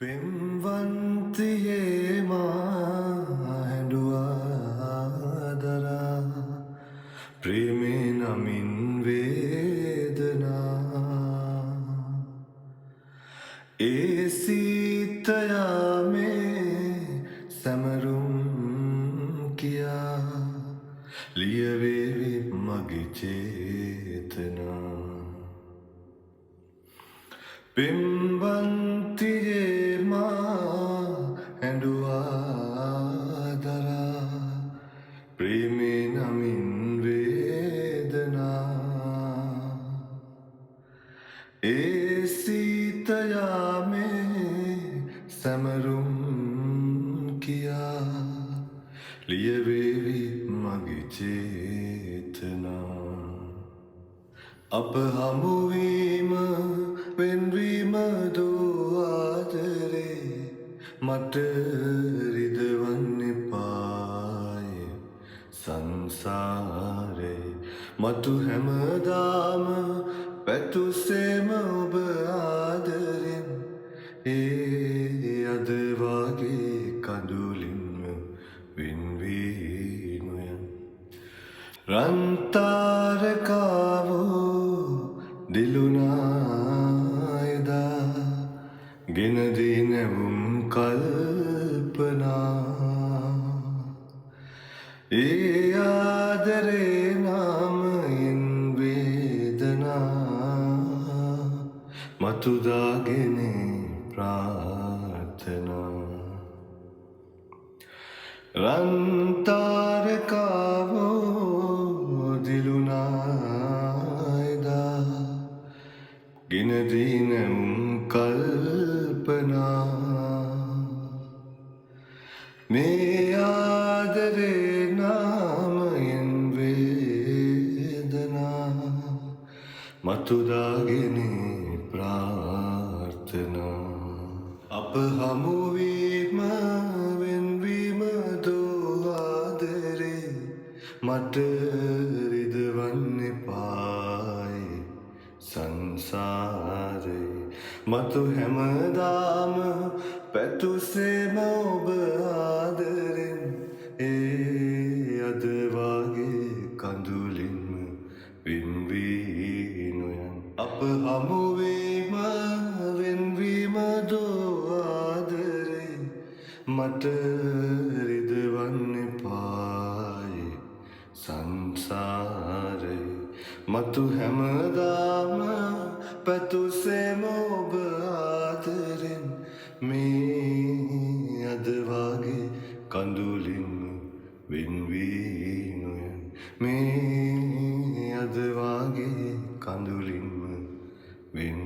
පෙම්වන්තියේ මා හැඬුවා දරා ප්‍රේමේ නමින් වේදනා ඒ සීත යාමේ සැමරුම් කියා ලියවේවි මගේ චේතනා පෙම්වන්තියේ මා හැඬුවා දරා ප්‍රේමේ නමින් වේදනා ඒ සීත යාමේ සැමරුම් කියා ලියවේවි මගේ චේතනා අප හමුවීම වෙන්වීම දෝ ආදරේ මට රිදවන්න එපාය සංසාරේ මතු හැමදාම පැතුසේම ඔබ ආදරෙන් ඒ අද වගේ කඳුලින්ම වෙන්වී නොයන් රන්තාරකාවෝ දිලුනා එදා ගෙනදී නැවුම් කල්පනා ඒ ආදරේ නාමයෙන් වේදනා මතුදාගෙන ප්‍රාර්ථනා රන්තාරකාවෝ දිලුනා එදා ගෙනදී නැවුම් කල්පනා මේ ආදරේ නාමයෙන් වේදනා මතුදාගෙන ප්‍රාර්ථනා අප හමුවීම වෙන්වීම දෝ ආදරේ මට රිදවන්න එපාය සංසාරේ මතු හැමදාම පැතුසේම ඔබ ආදරෙන් ඒ අද වගේ කඳුලින්ම වෙන්වී නොයන් අප හමුවීම වෙන්වීම දෝ ආදරේ මට රිදවන්න එපාය සංසාරේ මතු හැමදාම පැතුසේම ඔබ ආදරෙන් මේ අද වගේ කඳුලින්ම වෙන්වී නොයන් මේ අද වගේ කඳුලින්ම වෙන්